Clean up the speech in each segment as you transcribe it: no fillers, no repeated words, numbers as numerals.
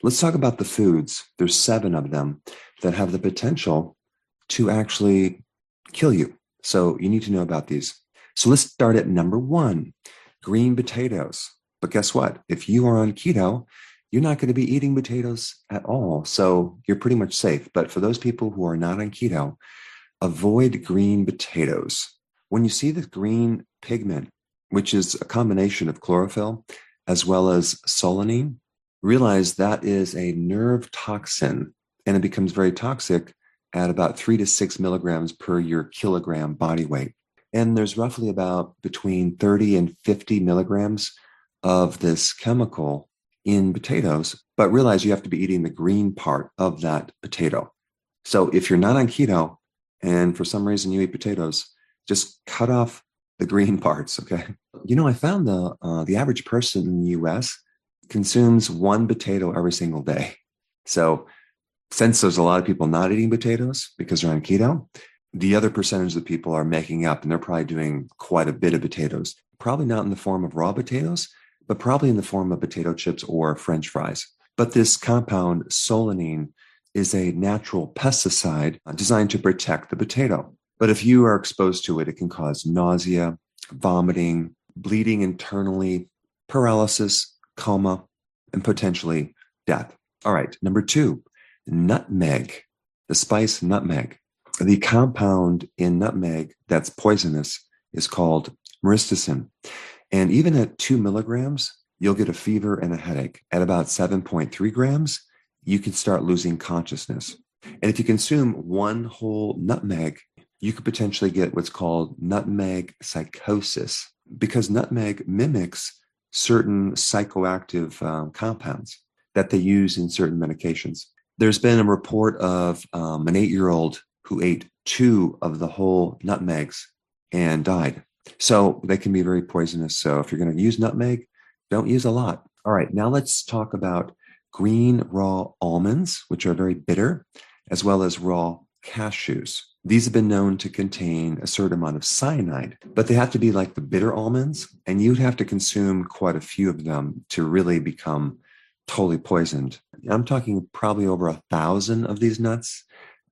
Let's talk about the foods. There's 7 of them that have the potential to actually kill you. So you need to know about these. So let's start at number 1, green potatoes. But guess what? If you are on keto, you're not going to be eating potatoes at all. So you're pretty much safe. But for those people who are not on keto, avoid green potatoes. When you see the green pigment, which is a combination of chlorophyll as well as solanine, realize that is a nerve toxin and it becomes very toxic at about 3 to 6 milligrams per your kilogram body weight. And there's roughly about between 30 and 50 milligrams of this chemical in potatoes, but realize you have to be eating the green part of that potato. So if you're not on keto and for some reason you eat potatoes, just cut off the green parts, okay? I found the average person in the US consumes 1 potato every single day. So since there's a lot of people not eating potatoes because they're on keto, the other percentage of people are making up and they're probably doing quite a bit of potatoes. Probably not in the form of raw potatoes, but probably in the form of potato chips or French fries. But this compound, solanine, is a natural pesticide designed to protect the potato. But if you are exposed to it, it can cause nausea, vomiting, bleeding internally, paralysis, coma, and potentially death. All right, number 2, nutmeg, the spice nutmeg. The compound in nutmeg that's poisonous is called myristicin. And even at 2 milligrams, you'll get a fever and a headache. At about 7.3 grams, you can start losing consciousness. And if you consume 1 whole nutmeg, you could potentially get what's called nutmeg psychosis because nutmeg mimics certain psychoactive compounds that they use in certain medications. There's been a report of an 8-year-old who ate 2 of the whole nutmegs and died. So they can be very poisonous. So if you're going to use nutmeg, don't use a lot. All right, now let's talk about green raw almonds, which are very bitter, as well as raw cashews. These have been known to contain a certain amount of cyanide, but they have to be like the bitter almonds, and you'd have to consume quite a few of them to really become totally poisoned. I'm talking probably over 1,000 of these nuts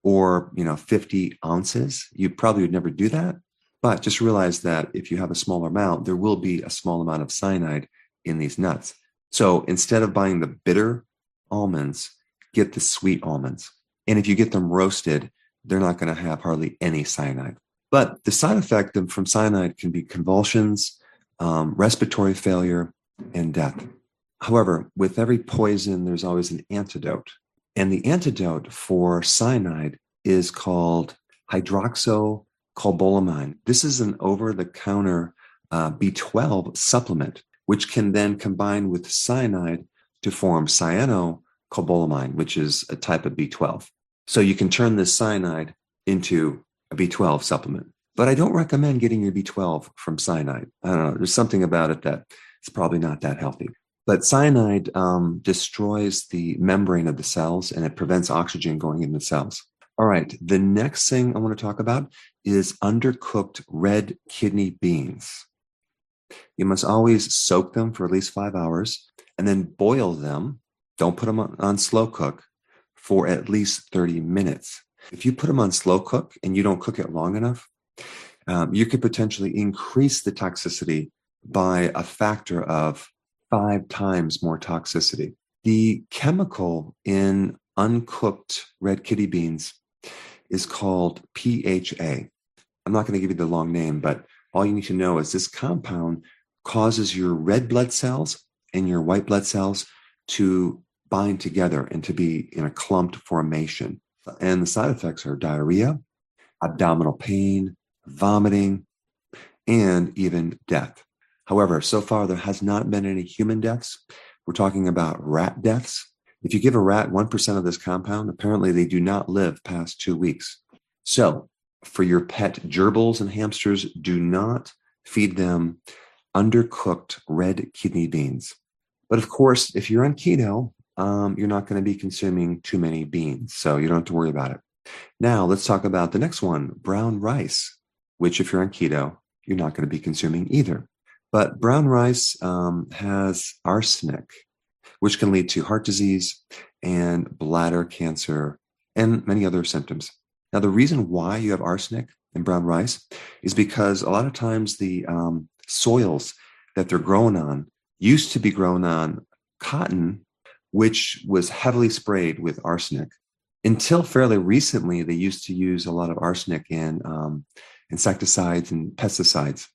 or 50 ounces. You probably would never do that, but just realize that if you have a smaller amount, there will be a small amount of cyanide in these nuts. So instead of buying the bitter almonds, get the sweet almonds. And if you get them roasted, they're not going to have hardly any cyanide. But the side effect from cyanide can be convulsions, respiratory failure, and death. However, with every poison, there's always an antidote. And the antidote for cyanide is called hydroxycobalamin. This is an over-the-counter B12 supplement, which can then combine with cyanide to form cyanocobalamin, which is a type of B12. So you can turn this cyanide into a B12 supplement. But I don't recommend getting your B12 from cyanide. I don't know. There's something about it that it's probably not that healthy. But cyanide destroys the membrane of the cells and it prevents oxygen going into the cells. All right. The next thing I want to talk about is undercooked red kidney beans. You must always soak them for at least 5 hours and then boil them. Don't put them on slow cook for at least 30 minutes. If you put them on slow cook and you don't cook it long enough, you could potentially increase the toxicity by a factor of 5 times more toxicity. The chemical in uncooked red kidney beans is called PHA. I'm not going to give you the long name, but all you need to know is this compound causes your red blood cells and your white blood cells to bind together and to be in a clumped formation. And the side effects are diarrhea, abdominal pain, vomiting, and even death. However, so far there has not been any human deaths. We're talking about rat deaths. If you give a rat 1% of this compound, apparently they do not live past 2 weeks. So for your pet gerbils and hamsters, do not feed them undercooked red kidney beans. But of course, if you're on keto, you're not going to be consuming too many beans, so you don't have to worry about it. Now, let's talk about the next one, brown rice, which if you're on keto, you're not going to be consuming either. But brown rice has arsenic, which can lead to heart disease and bladder cancer and many other symptoms. Now, the reason why you have arsenic in brown rice is because a lot of times the soils that they're grown on used to be grown on cotton, which was heavily sprayed with arsenic. Until fairly recently, they used to use a lot of arsenic in insecticides and pesticides.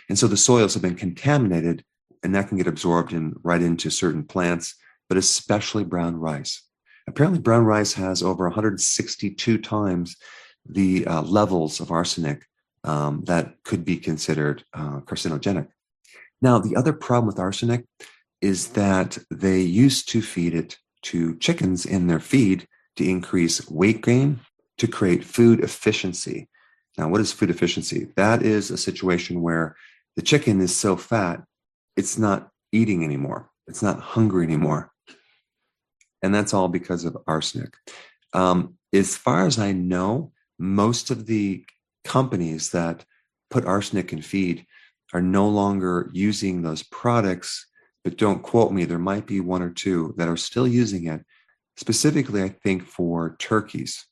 And so the soils have been contaminated, and that can get absorbed right into certain plants, but especially brown rice. Apparently, brown rice has over 162 times the levels of arsenic that could be considered carcinogenic. Now, the other problem with arsenic is that they used to feed it to chickens in their feed to increase weight gain, to create food efficiency. Now, what is food efficiency? That is a situation where the chicken is so fat, it's not eating anymore. It's not hungry anymore. And that's all because of arsenic. As far as I know, most of the companies that put arsenic in feed are no longer using those products, but don't quote me. There might be one or two that are still using it, specifically, I think, for turkeys.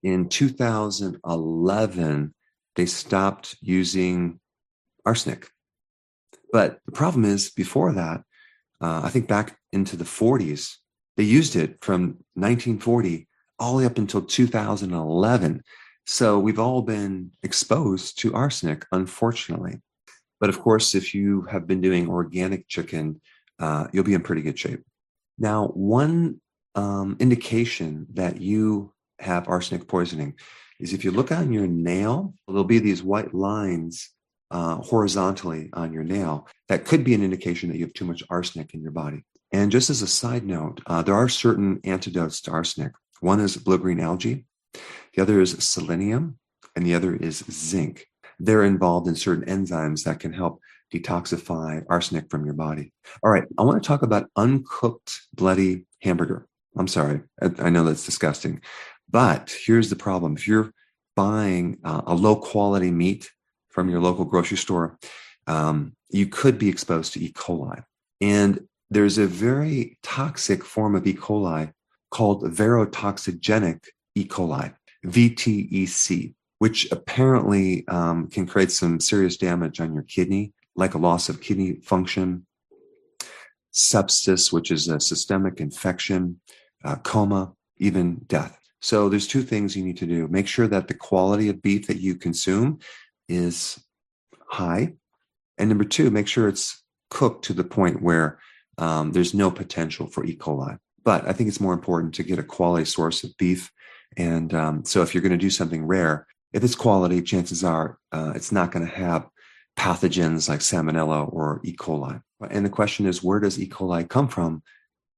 In 2011, they stopped using arsenic. But the problem is, before that, I think back into the 40s, they used it from 1940 all the way up until 2011. So we've all been exposed to arsenic, unfortunately. But of course, if you have been doing organic chicken, you'll be in pretty good shape. Now, one indication that you have arsenic poisoning is if you look on your nail, there'll be these white lines horizontally on your nail. That could be an indication that you have too much arsenic in your body. And just as a side note, there are certain antidotes to arsenic. One is blue-green algae, the other is selenium, and the other is zinc. They're involved in certain enzymes that can help detoxify arsenic from your body. All right, I want to talk about uncooked bloody hamburger. I'm sorry, I know that's disgusting, but here's the problem. If you're buying a low quality meat from your local grocery store, you could be exposed to E. coli. And there's a very toxic form of E. coli called verotoxigenic E. coli, VTEC, which apparently can create some serious damage on your kidney, like a loss of kidney function, sepsis, which is a systemic infection, coma, even death. So there's two things you need to do. Make sure that the quality of beef that you consume is high. And number two, make sure it's cooked to the point where there's no potential for E. coli. But I think it's more important to get a quality source of beef. And so if you're going to do something rare, if it's quality, chances are it's not going to have pathogens like salmonella or E. coli. And the question is, where does E. coli come from?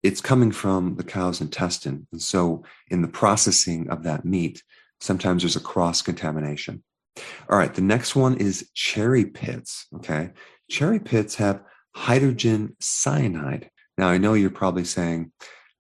It's coming from the cow's intestine. And so in the processing of that meat, sometimes there's a cross-contamination. All right, the next one is cherry pits, okay? Cherry pits have hydrogen cyanide. Now, I know you're probably saying,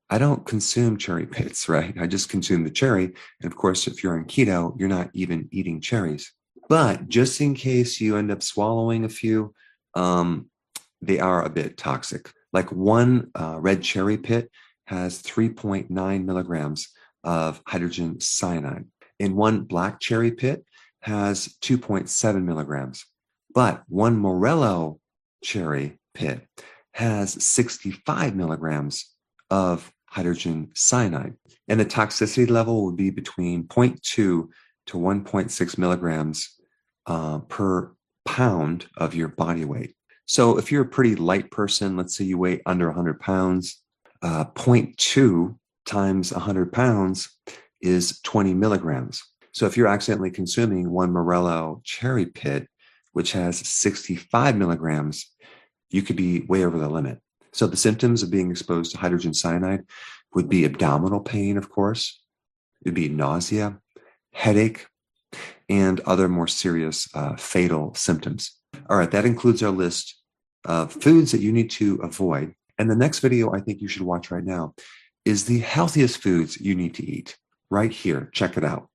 I don't consume cherry pits, right? I just consume the cherry. And of course, if you're on keto, you're not even eating cherries. But just in case you end up swallowing a few, they are a bit toxic. Like one red cherry pit has 3.9 milligrams of hydrogen cyanide. And one black cherry pit has 2.7 milligrams. But one morello cherry pit has 65 milligrams of hydrogen cyanide. And the toxicity level would be between 0.2 to 1.6 milligrams per pound of your body weight. So if you're a pretty light person, let's say you weigh under 100 pounds, 0.2 times 100 pounds is 20 milligrams. So if you're accidentally consuming one morello cherry pit, which has 65 milligrams, you could be way over the limit. So the symptoms of being exposed to hydrogen cyanide would be abdominal pain, of course. It'd be nausea, headache, and other more serious fatal symptoms. All right, that includes our list of foods that you need to avoid. And the next video I think you should watch right now is the healthiest foods you need to eat. Right here, check it out.